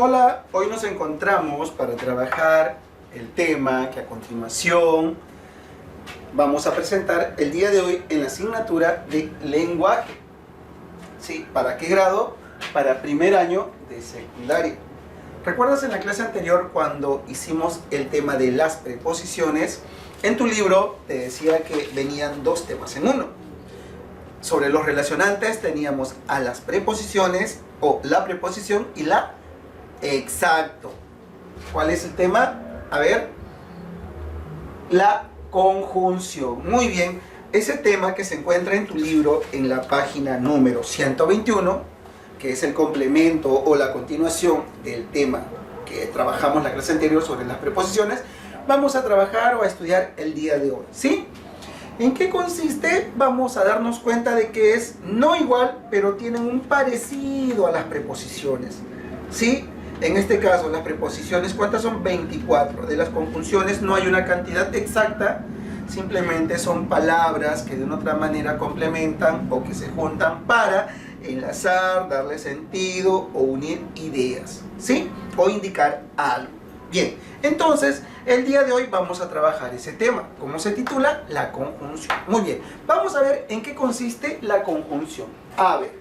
Hola, hoy nos encontramos para trabajar el tema que a continuación vamos a presentar el día de hoy en la asignatura de lenguaje. ¿Sí? ¿Para qué grado? Para primer año de secundaria. ¿Recuerdas en la clase anterior cuando hicimos el tema de las preposiciones? En tu libro te decía que venían dos temas en uno. Sobre los relacionantes teníamos a las preposiciones o la preposición y la exacto. ¿Cuál es el tema? A ver, la conjunción. Muy bien, ese tema que se encuentra en tu libro en la página número 121, que es el complemento o la continuación del tema que trabajamos la clase anterior sobre las preposiciones, vamos a trabajar o a estudiar el día de hoy, ¿sí? ¿En qué consiste? Vamos a darnos cuenta de que es no igual, pero tienen un parecido a las preposiciones, ¿sí? En este caso, las preposiciones, ¿cuántas son? 24. De las conjunciones no hay una cantidad exacta, simplemente son palabras que de una otra manera complementan o que se juntan para enlazar, darle sentido o unir ideas, ¿sí? O indicar algo. Bien, entonces, el día de hoy vamos a trabajar ese tema. ¿Cómo se titula? La conjunción. Muy bien, vamos a ver en qué consiste la conjunción. A ver,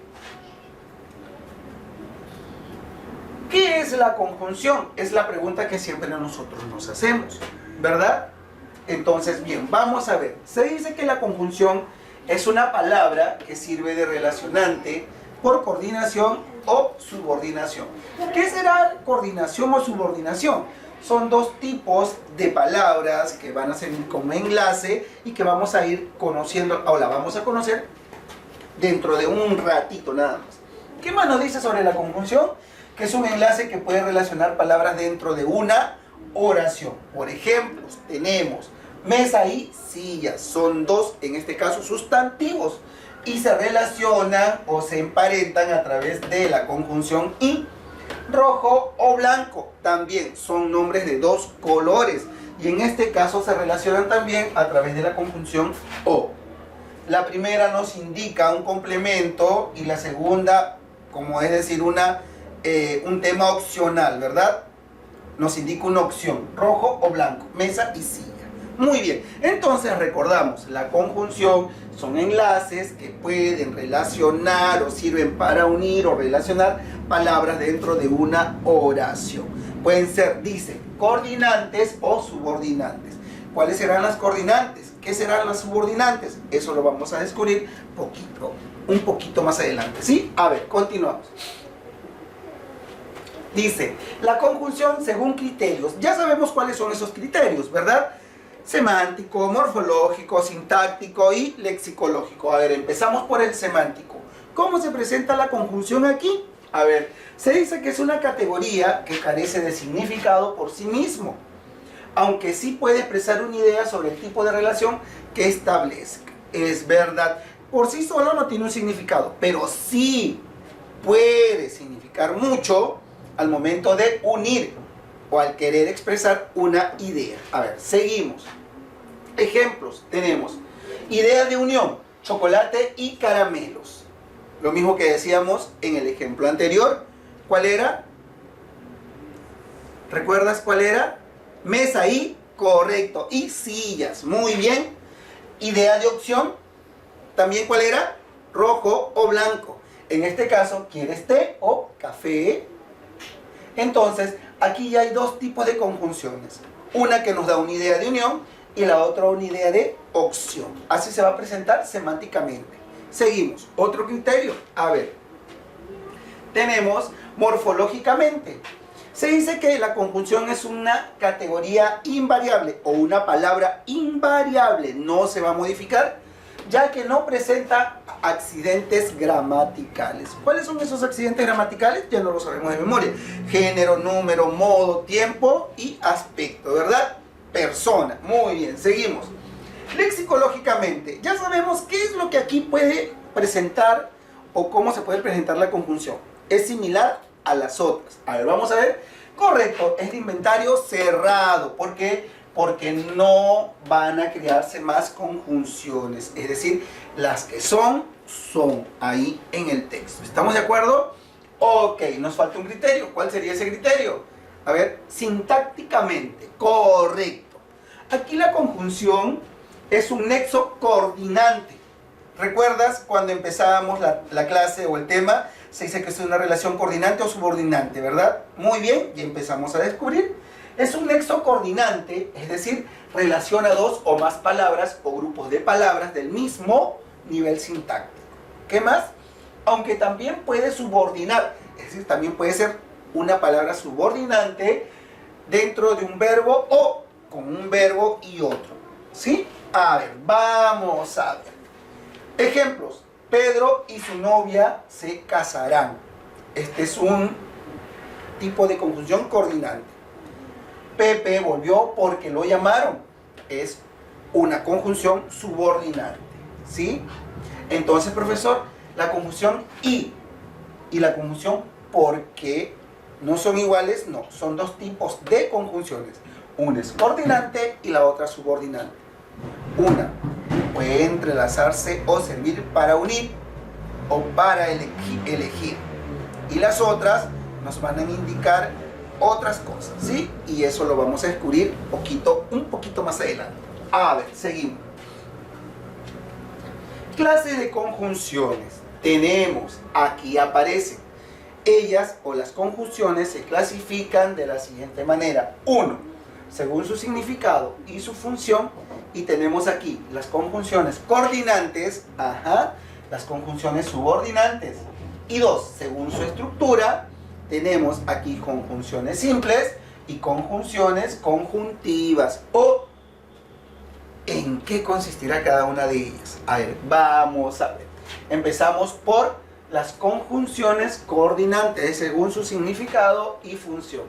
¿qué es la conjunción? Es la pregunta que siempre nosotros nos hacemos, ¿verdad? Entonces, bien, vamos a ver. Se dice que la conjunción es una palabra que sirve de relacionante por coordinación o subordinación. ¿Qué será coordinación o subordinación? Son dos tipos de palabras que van a servir como enlace y que vamos a ir conociendo, o la vamos a conocer dentro de un ratito nada más. ¿Qué más nos dice sobre la conjunción? Que es un enlace que puede relacionar palabras dentro de una oración. Por ejemplo, tenemos mesa y silla. Son dos, en este caso, sustantivos. Y se relacionan o se emparentan a través de la conjunción y. Rojo o blanco también son nombres de dos colores. Y en este caso se relacionan también a través de la conjunción o. La primera nos indica un complemento y la segunda, como es decir, un tema opcional, ¿verdad? Nos indica una opción, rojo o blanco, mesa y silla. Muy bien, entonces recordamos, la conjunción son enlaces que pueden relacionar o sirven para unir o relacionar palabras dentro de una oración. Pueden ser, dice, coordinantes o subordinantes. ¿Cuáles serán las coordinantes? ¿Qué serán las subordinantes? Eso lo vamos a descubrir un poquito más adelante, ¿sí? A ver, continuamos. Dice, la conjunción según criterios. Ya sabemos cuáles son esos criterios, ¿verdad? Semántico, morfológico, sintáctico y lexicológico. A ver, empezamos por el semántico. ¿Cómo se presenta la conjunción aquí? A ver, se dice que es una categoría que carece de significado por sí mismo, aunque sí puede expresar una idea sobre el tipo de relación que establezca. Es verdad, por sí solo no tiene un significado, pero sí puede significar mucho al momento de unir o al querer expresar una idea. A ver, seguimos. Ejemplos, tenemos idea de unión, chocolate y caramelos. Lo mismo que decíamos en el ejemplo anterior. ¿Cuál era? ¿Recuerdas cuál era? Mesa y, correcto, y sillas. Muy bien. Idea de opción, también ¿cuál era? Rojo o blanco. En este caso, ¿quieres té o café? Entonces, aquí ya hay dos tipos de conjunciones. Una que nos da una idea de unión y la otra una idea de opción. Así se va a presentar semánticamente. Seguimos. Otro criterio. A ver. Tenemos morfológicamente. Se dice que la conjunción es una categoría invariable o una palabra invariable. No se va a modificar, ya que no presenta accidentes gramaticales. ¿Cuáles son esos accidentes gramaticales? Ya no lo sabemos de memoria. Género, número, modo, tiempo y aspecto, ¿verdad? Persona. Muy bien, seguimos. Lexicológicamente, ya sabemos qué es lo que aquí puede presentar o cómo se puede presentar la conjunción. Es similar a las otras. A ver, vamos a ver. Correcto, es de inventario cerrado. ¿Por qué? Porque no van a crearse más conjunciones. Es decir, las que son ahí en el texto. ¿Estamos de acuerdo? Ok, nos falta un criterio. ¿Cuál sería ese criterio? A ver, sintácticamente, correcto. Aquí la conjunción es un nexo coordinante. ¿Recuerdas cuando empezábamos la clase o el tema? Se dice que es una relación coordinante o subordinante, ¿verdad? Muy bien, ya empezamos a descubrir. Es un nexo coordinante, es decir, relaciona dos o más palabras o grupos de palabras del mismo nivel sintáctico. ¿Qué más? Aunque también puede subordinar, es decir, también puede ser una palabra subordinante dentro de un verbo o con un verbo y otro. ¿Sí? A ver, vamos a ver. Ejemplos. Pedro y su novia se casarán. Este es un tipo de conjunción coordinante. Pepe volvió porque lo llamaron. Es una conjunción subordinante. ¿Sí? Entonces, profesor, la conjunción y la conjunción porque no son iguales, no. Son dos tipos de conjunciones. Una es coordinante y la otra subordinante. Una puede entrelazarse o servir para unir o para elegir. Y las otras nos van a indicar otras cosas, ¿sí? Y eso lo vamos a descubrir un poquito más adelante. A ver, seguimos. Clase de conjunciones. Tenemos, aquí aparecen. Ellas o las conjunciones se clasifican de la siguiente manera. 1. Según su significado y su función. Y tenemos aquí las conjunciones coordinantes, las conjunciones subordinantes. Y 2, según su estructura, tenemos aquí conjunciones simples y conjunciones conjuntivas. ¿O en qué consistirá cada una de ellas? A ver, vamos a ver. Empezamos por las conjunciones coordinantes según su significado y función.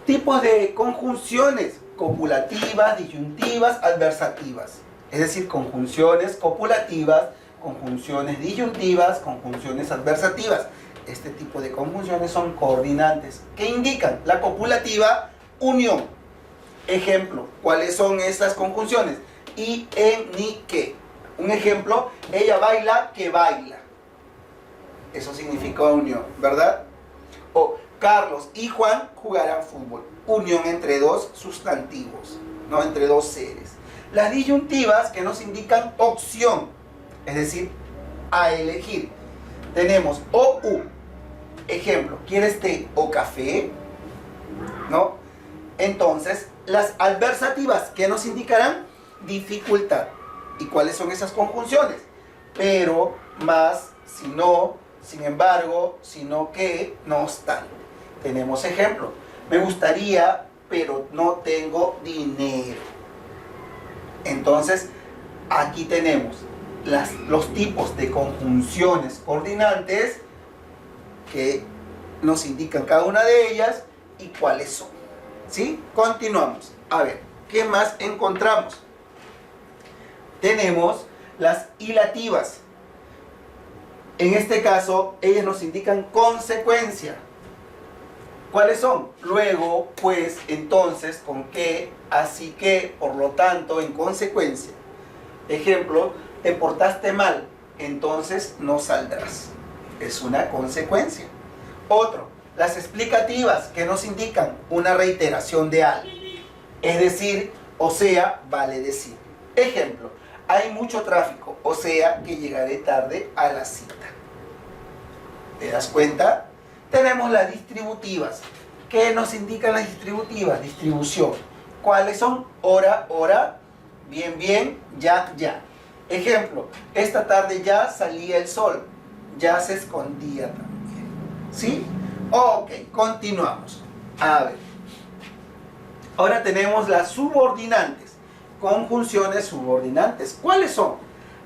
Tipos de conjunciones: copulativas, disyuntivas, adversativas. Es decir, conjunciones copulativas, conjunciones disyuntivas, conjunciones adversativas. Este tipo de conjunciones son coordinantes. ¿Qué indican? La copulativa, unión. Ejemplo, ¿cuáles son esas conjunciones? Y, en, ni, que. Un ejemplo, ella baila, que baila. Eso significa unión, ¿verdad? O Carlos y Juan jugarán fútbol. Unión entre dos sustantivos, no entre dos seres. Las disyuntivas que nos indican opción, es decir, a elegir. Tenemos o u. Ejemplo, ¿quieres té o café? ¿No? Entonces, las adversativas que nos indicarán dificultad. ¿Y cuáles son esas conjunciones? Pero, más, si no, sin embargo, sino que, no obstante. Tenemos ejemplo. Me gustaría, pero no tengo dinero. Entonces, aquí tenemos los tipos de conjunciones coordinantes que nos indican cada una de ellas y cuáles son. ¿Sí? Continuamos. A ver, ¿qué más encontramos? Tenemos las hilativas. En este caso, ellas nos indican consecuencia. ¿Cuáles son? Luego, pues, entonces, con qué, así que, por lo tanto, en consecuencia. Ejemplo, te portaste mal, entonces no saldrás. Es una consecuencia. Otro, las explicativas que nos indican una reiteración de algo. Es decir, o sea, vale decir. Ejemplo, hay mucho tráfico, o sea que llegaré tarde a la cita. ¿Te das cuenta? Tenemos las distributivas. ¿Qué nos indican las distributivas? Distribución. ¿Cuáles son? Hora, hora, bien, bien, ya, ya. Ejemplo, esta tarde ya salía el sol, ya se escondía también. ¿Sí? Ok, continuamos. A ver. Ahora tenemos las subordinantes. Conjunciones subordinantes. ¿Cuáles son?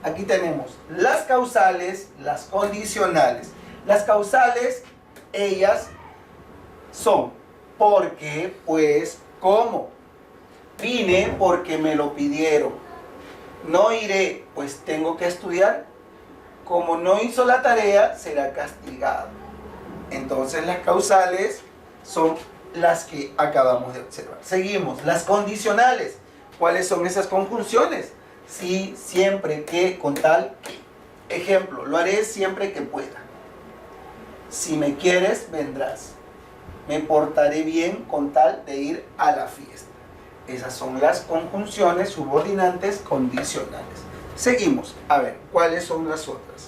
Aquí tenemos las causales, las condicionales. Las causales, ellas son porque, pues, ¿cómo? Vine porque me lo pidieron. No iré, pues tengo que estudiar. Como no hizo la tarea, será castigado. Entonces las causales son las que acabamos de observar. Seguimos, las condicionales. ¿Cuáles son esas conjunciones? Sí, siempre, que, con tal, que. Ejemplo, lo haré siempre que pueda. Si me quieres, vendrás. Me portaré bien con tal de ir a la fiesta. Esas son las conjunciones subordinantes condicionales. Seguimos. A ver, ¿cuáles son las otras?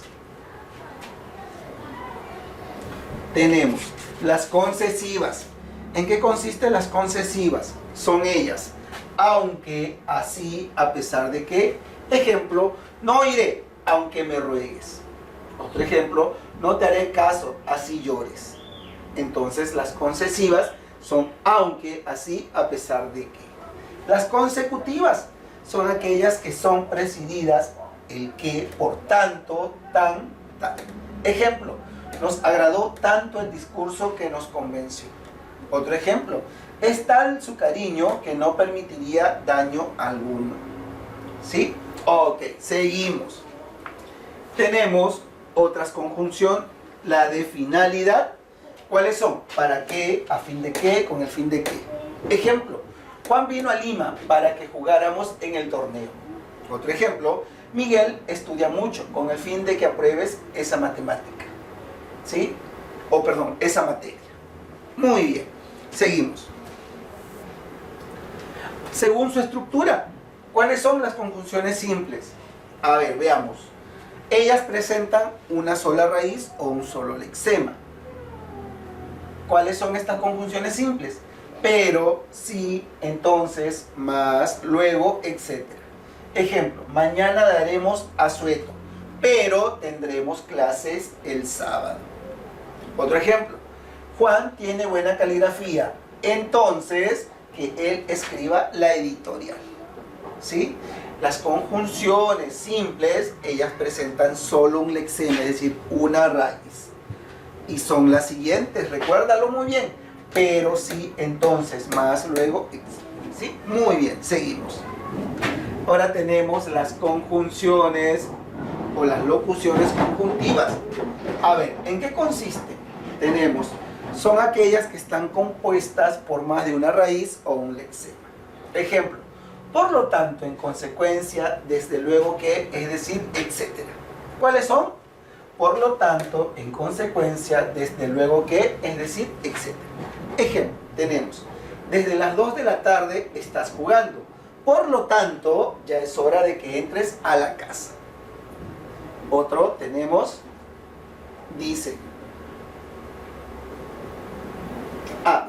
Tenemos las concesivas. ¿En qué consisten las concesivas? Son ellas. Aunque, así, a pesar de que. Ejemplo, no iré, aunque me ruegues. Otro ejemplo, no te haré caso, así llores. Entonces, las concesivas son aunque, así, a pesar de que. Las consecutivas son aquellas que son presididas el que, por tanto, tan, tal. Ejemplo, nos agradó tanto el discurso que nos convenció. Otro ejemplo, es tal su cariño que no permitiría daño alguno. ¿Sí? Ok, seguimos. Tenemos otras conjunción, la de finalidad. ¿Cuáles son? ¿Para qué? ¿A fin de qué? ¿Con el fin de qué? Ejemplo, Juan vino a Lima para que jugáramos en el torneo. Otro ejemplo, Miguel estudia mucho con el fin de que apruebes esa matemática. ¿Sí? O perdón, esa materia. Muy bien, seguimos. Según su estructura, ¿cuáles son las conjunciones simples? A ver, veamos. Ellas presentan una sola raíz o un solo lexema. ¿Cuáles son estas conjunciones simples? Pero, sí, entonces, más, luego, etc. Ejemplo, mañana daremos asueto, pero tendremos clases el sábado. Otro ejemplo, Juan tiene buena caligrafía, entonces que él escriba la editorial. ¿Sí? Las conjunciones simples, ellas presentan solo un lexema, es decir, una raíz. Y son las siguientes, recuérdalo muy bien. Pero sí, entonces, más, luego, ¿sí? Muy bien, seguimos. Ahora tenemos las conjunciones o las locuciones conjuntivas. A ver, ¿en qué consiste? Tenemos, son aquellas que están compuestas por más de una raíz o un lexema. Ejemplo, por lo tanto, en consecuencia, desde luego que, es decir, etc. ¿Cuáles son? Por lo tanto, en consecuencia, desde luego que, es decir, etc. Ejemplo, tenemos, desde las 2 de la tarde estás jugando. Por lo tanto, ya es hora de que entres a la casa. Otro tenemos, dice.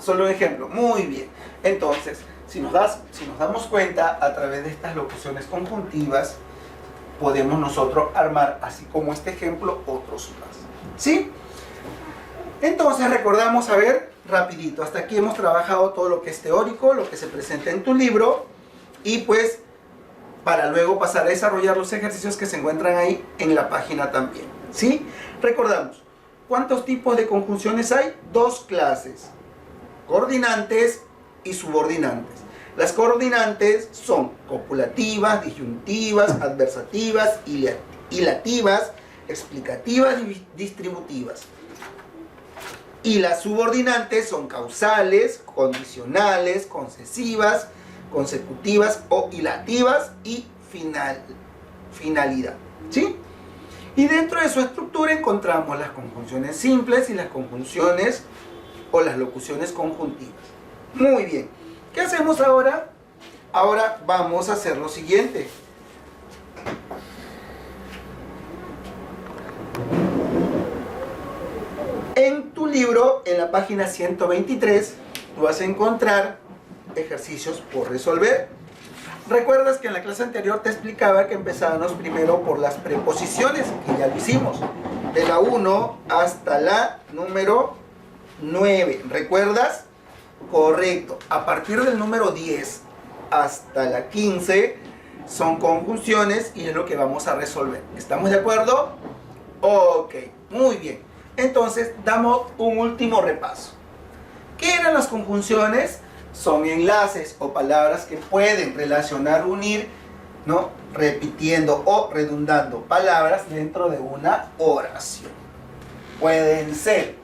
Solo un ejemplo. Muy bien. Entonces, si nos damos cuenta, a través de estas locuciones conjuntivas, podemos nosotros armar, así como este ejemplo, otros más. ¿Sí? Entonces, recordamos, a ver, rapidito. Hasta aquí hemos trabajado todo lo que es teórico, lo que se presenta en tu libro. Y pues, para luego pasar a desarrollar los ejercicios que se encuentran ahí en la página también. ¿Sí? Recordamos, ¿cuántos tipos de conjunciones hay? 2 clases. Coordinantes y subordinantes. Las coordinantes son copulativas, disyuntivas, adversativas, hilativas, explicativas y distributivas. Y las subordinantes son causales, condicionales, concesivas, consecutivas o hilativas y finalidad. ¿Sí? Y dentro de su estructura encontramos las conjunciones simples y las conjunciones o las locuciones conjuntivas. Muy bien. ¿Qué hacemos ahora? Ahora vamos a hacer lo siguiente. En tu libro, en la página 123, tú vas a encontrar ejercicios por resolver. ¿Recuerdas que en la clase anterior te explicaba que empezábamos primero por las preposiciones? Que ya lo hicimos. De la 1 hasta la número 9. ¿Recuerdas? Correcto. A partir del número 10 hasta la 15 son conjunciones y es lo que vamos a resolver. ¿Estamos de acuerdo? Ok, muy bien. Entonces, damos un último repaso. ¿Qué eran las conjunciones? Son enlaces o palabras que pueden relacionar, unir, ¿no? Repitiendo o redundando palabras dentro de una oración. Pueden ser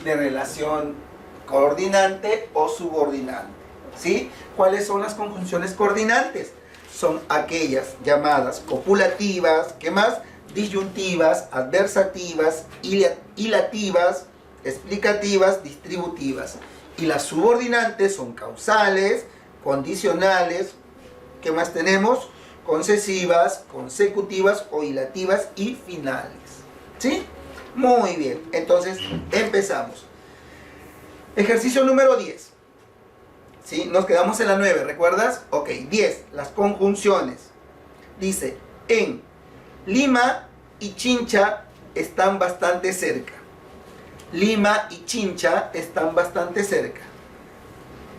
de relación coordinante o subordinante. ¿Sí? ¿Cuáles son las conjunciones coordinantes? Son aquellas llamadas copulativas, ¿qué más? Disyuntivas, adversativas, hilativas, explicativas, distributivas. Y las subordinantes son causales, condicionales, ¿qué más tenemos? Concesivas, consecutivas o hilativas y finales. ¿Sí? Muy bien, entonces empezamos. Ejercicio número 10. ¿Sí? Nos quedamos en la 9, ¿recuerdas? Ok, 10, las conjunciones. Dice, en Lima y Chincha están bastante cerca. Lima y Chincha están bastante cerca.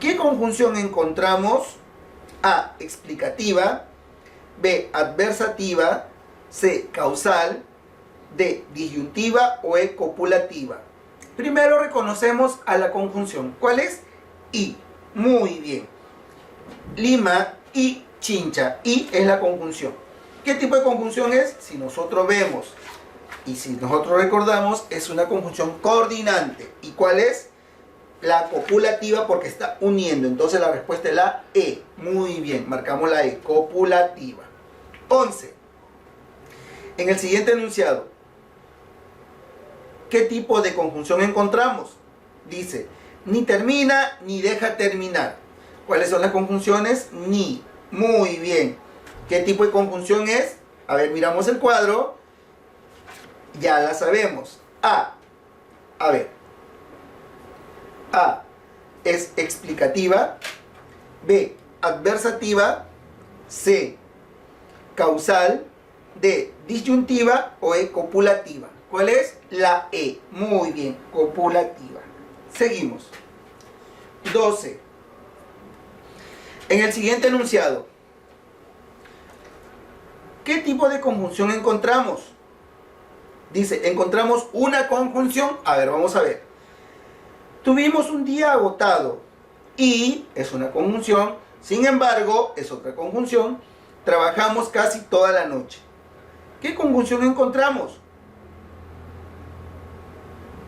¿Qué conjunción encontramos? A, explicativa. B, adversativa. C, causal. D, disyuntiva o E, copulativa. Primero reconocemos a la conjunción. ¿Cuál es? Y. Muy bien. Lima y Chincha. Y es la conjunción. ¿Qué tipo de conjunción es? Si nosotros vemos y si nosotros recordamos, es una conjunción coordinante. ¿Y cuál es? La copulativa, porque está uniendo. Entonces la respuesta es la E. Muy bien, marcamos la E, copulativa. 11. En el siguiente enunciado, ¿qué tipo de conjunción encontramos? Dice, ni termina ni deja terminar. ¿Cuáles son las conjunciones? Ni. Muy bien. ¿Qué tipo de conjunción es? A ver, miramos el cuadro. Ya la sabemos. A. A ver. A es explicativa. B, adversativa. C, causal. D, disyuntiva o E, copulativa. ¿Cuál es? La E. Muy bien, copulativa. Seguimos. 12. En el siguiente enunciado, ¿qué tipo de conjunción encontramos? Dice, encontramos una conjunción. A ver, vamos a ver. Tuvimos un día agotado y es una conjunción. Sin embargo, es otra conjunción. Trabajamos casi toda la noche. ¿Qué conjunción encontramos?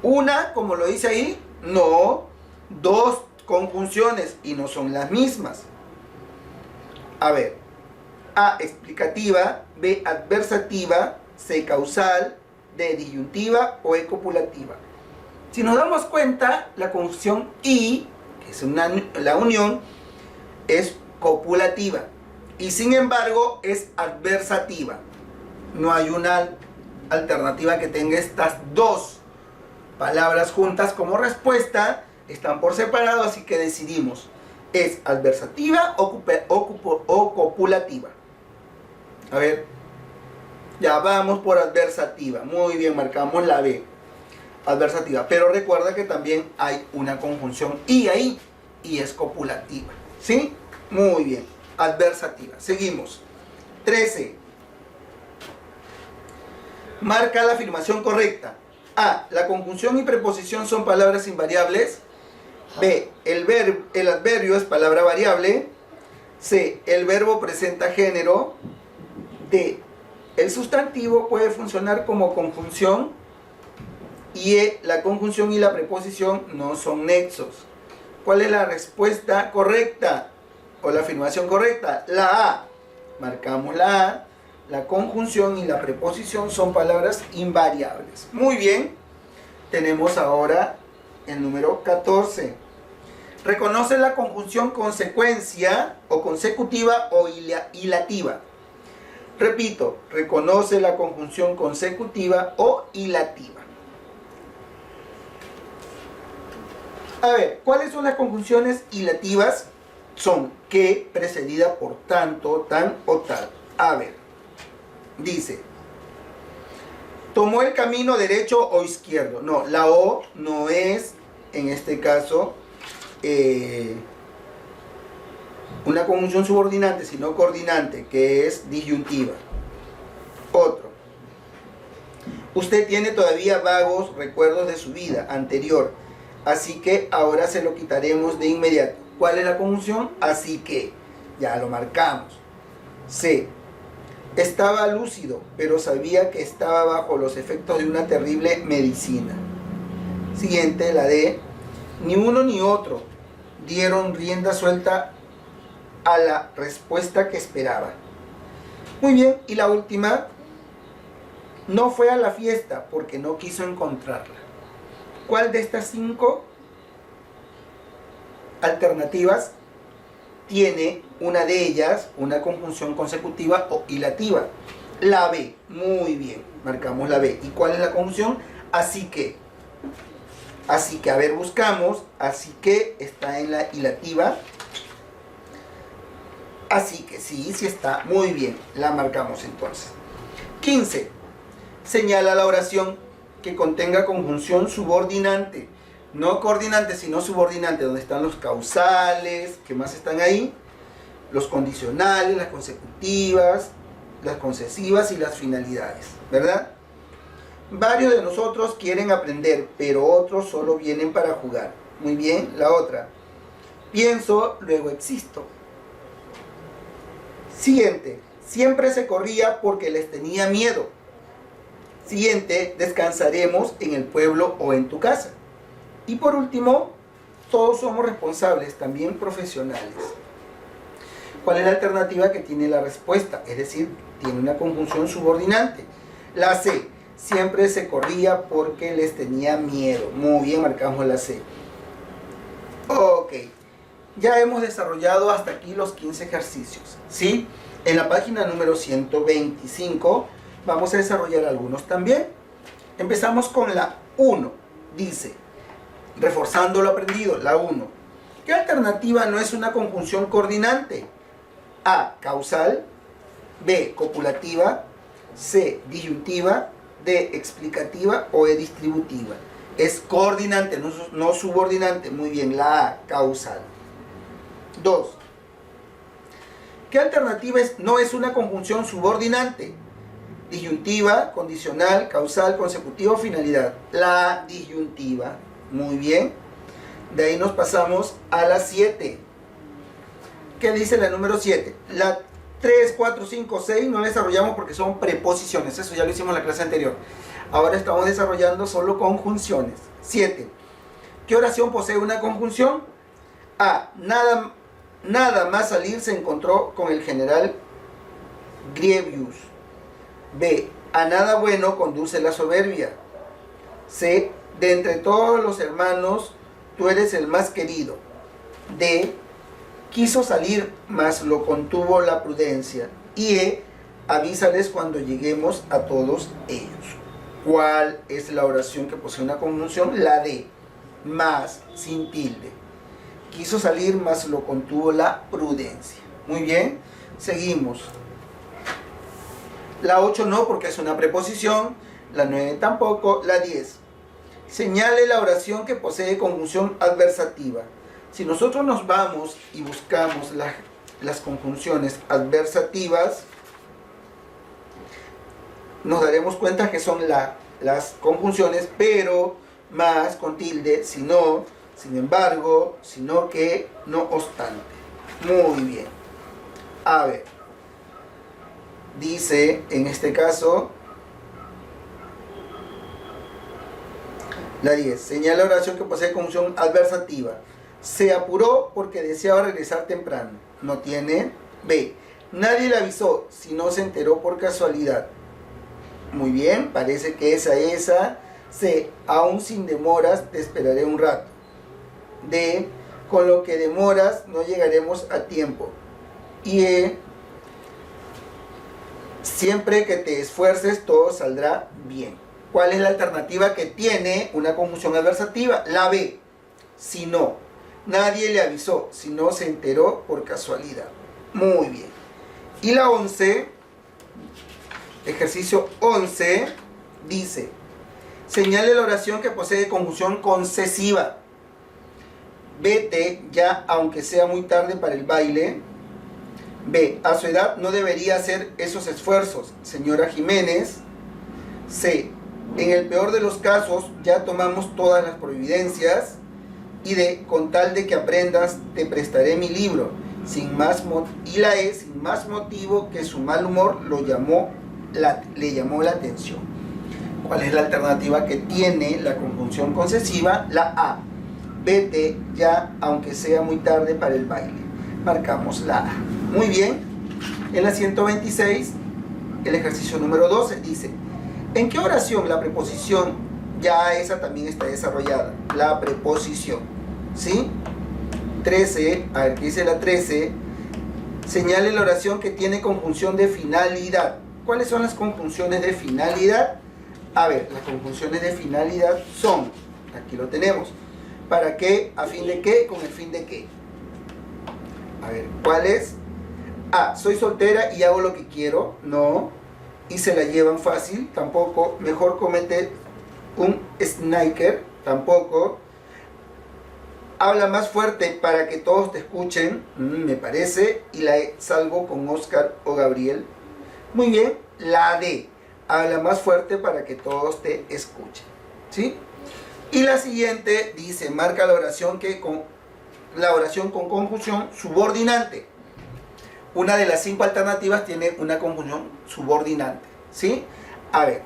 Una, como lo dice ahí, no. Dos conjunciones y no son las mismas. A ver. A, explicativa. B, adversativa. C, causal. D, disyuntiva o E, copulativa. Si nos damos cuenta, la conjunción y, que es la unión, es copulativa. Y sin embargo, es adversativa. No hay una alternativa que tenga estas dos palabras juntas como respuesta. Están por separado, así que decidimos. ¿Es adversativa o copulativa? A ver. Ya vamos por adversativa. Muy bien, marcamos la B. Adversativa. Pero recuerda que también hay una conjunción y ahí. Y es copulativa. ¿Sí? Muy bien. Adversativa. Seguimos. 13. Marca la afirmación correcta. A, la conjunción y preposición son palabras invariables. B, el adverbio es palabra variable. C, el verbo presenta género. D, el sustantivo puede funcionar como conjunción. Y E, la conjunción y la preposición no son nexos. ¿Cuál es la respuesta correcta? O la afirmación correcta. La A. Marcamos la A. La conjunción y la preposición son palabras invariables. Muy bien. Tenemos ahora el número 14. Reconoce la conjunción consecuencia o consecutiva o hilativa. Repito, reconoce la conjunción consecutiva o hilativa. A ver, ¿cuáles son las conjunciones hilativas? Son que precedida por tanto, tan o tal. A ver, dice, ¿tomó el camino derecho o izquierdo? No, la O no es, en este caso, una conjunción subordinante, sino coordinante, que es disyuntiva. Otro. Usted tiene todavía vagos recuerdos de su vida anterior, así que ahora se lo quitaremos de inmediato. ¿Cuál es la conjunción? Así que, ya lo marcamos. C. Estaba lúcido, pero sabía que estaba bajo los efectos de una terrible medicina. Siguiente, la D. Ni uno ni otro dieron rienda suelta a la respuesta que esperaba. Muy bien, y la última. No fue a la fiesta porque no quiso encontrarla. ¿Cuál de estas 5 alternativas tiene una de ellas una conjunción consecutiva o hilativa? La B. Muy bien, marcamos la B. ¿Y cuál es la conjunción? Así que, a ver, buscamos. Así que está en la hilativa. Así que sí está. Muy bien, la marcamos entonces. 15. Señala la oración que contenga conjunción subordinante. No coordinante, sino subordinante, donde están los causales, ¿qué más están ahí? Los condicionales, las consecutivas, las concesivas y las finalidades, ¿verdad? Varios de nosotros quieren aprender, pero otros solo vienen para jugar. Muy bien, la otra. Pienso, luego existo. Siguiente. Siempre se corría porque les tenía miedo. Siguiente. Descansaremos en el pueblo o en tu casa. Y por último, todos somos responsables, también profesionales. ¿Cuál es la alternativa que tiene la respuesta? Es decir, tiene una conjunción subordinante. La C. Siempre se corría porque les tenía miedo. Muy bien, marcamos la C. Ok. Ya hemos desarrollado hasta aquí los 15 ejercicios, ¿sí? En la página número 125 vamos a desarrollar algunos también. Empezamos con la 1. Dice, reforzando lo aprendido, la 1. ¿Qué alternativa no es una conjunción coordinante? A. Causal. B. Copulativa. C. Disyuntiva. D. Explicativa. O E. Distributiva. Es coordinante, no subordinante. Muy bien, la A. Causal. 2. ¿Qué alternativa no es una conjunción subordinante? Disyuntiva, condicional, causal, consecutiva o finalidad. La disyuntiva. Muy bien. De ahí nos pasamos a la 7. ¿Qué dice la número 7? La 3, 4, 5, 6 no la desarrollamos porque son preposiciones. Eso ya lo hicimos en la clase anterior. Ahora estamos desarrollando solo conjunciones. 7. ¿Qué oración posee una conjunción? A. Nada más salir se encontró con el general Grievius. B. A nada bueno conduce la soberbia. C. De entre todos los hermanos, tú eres el más querido. D. Quiso salir, mas lo contuvo la prudencia. Y E. Avísales cuando lleguemos a todos ellos. ¿Cuál es la oración que posee una conjunción? La D. Más, sin tilde. Quiso salir, mas lo contuvo la prudencia. Muy bien, seguimos. La 8 no, porque es una preposición. La 9 tampoco. La 10. Señale la oración que posee conjunción adversativa. Si nosotros nos vamos y buscamos las conjunciones adversativas, nos daremos cuenta que son las conjunciones pero, más, con tilde, si no, sin embargo, sino que, no obstante. Muy bien. A ver. Dice, en este caso, la 10. Señala la oración que posee conjunción adversativa. Se apuró porque deseaba regresar temprano. No tiene. B. Nadie le avisó, si no se enteró por casualidad. Muy bien, parece que esa. C. Aún sin demoras, te esperaré un rato. D. Con lo que demoras, no llegaremos a tiempo. Y E. Siempre que te esfuerces, todo saldrá bien. ¿Cuál es la alternativa que tiene una conjunción adversativa? La B. Si no. Nadie le avisó, si no se enteró por casualidad. Muy bien. Y la 11, ejercicio 11, dice, señale la oración que posee conjunción concesiva. Vete ya, aunque sea muy tarde para el baile. B. A su edad no debería hacer esos esfuerzos, señora Jiménez. C. En el peor de los casos, ya tomamos todas las providencias. Y D. Con tal de que aprendas, te prestaré mi libro. Y la E. Sin más motivo que su mal humor le llamó la atención. ¿Cuál es la alternativa que tiene la conjunción concesiva? La A. Vete ya, aunque sea muy tarde para el baile. Marcamos la A. Muy bien. En la 126, el ejercicio número 12 dice, ¿en qué oración la preposición ya esa también está desarrollada, la preposición, ¿sí? 13, a ver, ¿qué dice la 13? Señale la oración que tiene conjunción de finalidad. ¿Cuáles son las conjunciones de finalidad? A ver, las conjunciones de finalidad son, aquí lo tenemos, ¿para qué? ¿A fin de qué? ¿Con el fin de qué? A ver, ¿cuál es? A, soy soltera y hago lo que quiero. No. Y se la llevan fácil. Tampoco. Mejor comete un sniker. Tampoco. Habla más fuerte para que todos te escuchen. Me parece. Y la E, salgo con Oscar o Gabriel. Muy bien. La D, habla más fuerte para que todos te escuchen. ¿Sí? Y la siguiente dice, marca la oración con conjunción subordinante. Una de las 5 alternativas tiene una conjunción subordinante, ¿sí? A ver,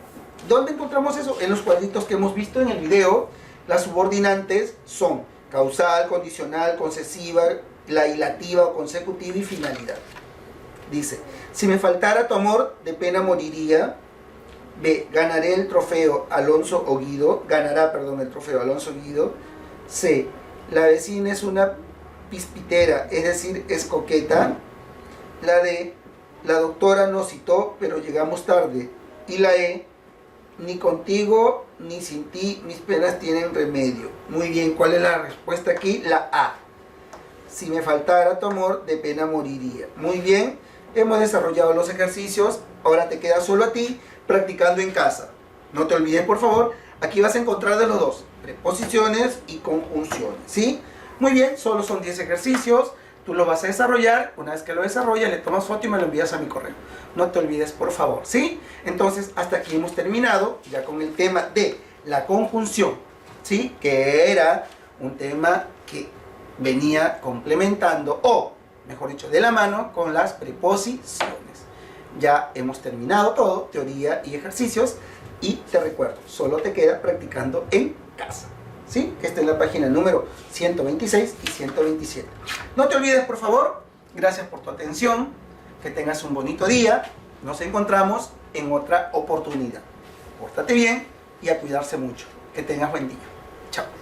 ¿dónde encontramos eso? En los cuadritos que hemos visto en el video. Las subordinantes son causal, condicional, concesiva, la ilativa o consecutiva y finalidad. Dice, si me faltara tu amor, de pena moriría. B, ganaré el trofeo Alonso o Guido. Ganará, perdón, el trofeo Alonso o Guido. C, la vecina es una pispitera, es decir, es coqueta. La D, la doctora nos citó, pero llegamos tarde. Y la E, ni contigo ni sin ti mis penas tienen remedio. Muy bien, ¿cuál es la respuesta aquí? La A. Si me faltara tu amor, de pena moriría. Muy bien, hemos desarrollado los ejercicios. Ahora te queda solo a ti practicando en casa. No te olvides, por favor, aquí vas a encontrar de los dos, preposiciones y conjunciones, ¿sí? Muy bien, solo son 10 ejercicios. Tú lo vas a desarrollar. Una vez que lo desarrollas, le tomas foto y me lo envías a mi correo. No te olvides, por favor, ¿sí? Entonces, hasta aquí hemos terminado ya con el tema de la conjunción, ¿sí? Que era un tema que venía complementando, o mejor dicho, de la mano con las preposiciones. Ya hemos terminado todo, teoría y ejercicios. Y te recuerdo, solo te queda practicando en casa, ¿sí? Que está en la página número 126 y 127. No te olvides, por favor. Gracias por tu atención. Que tengas un bonito día. Nos encontramos en otra oportunidad. Pórtate bien y a cuidarse mucho. Que tengas buen día. Chao.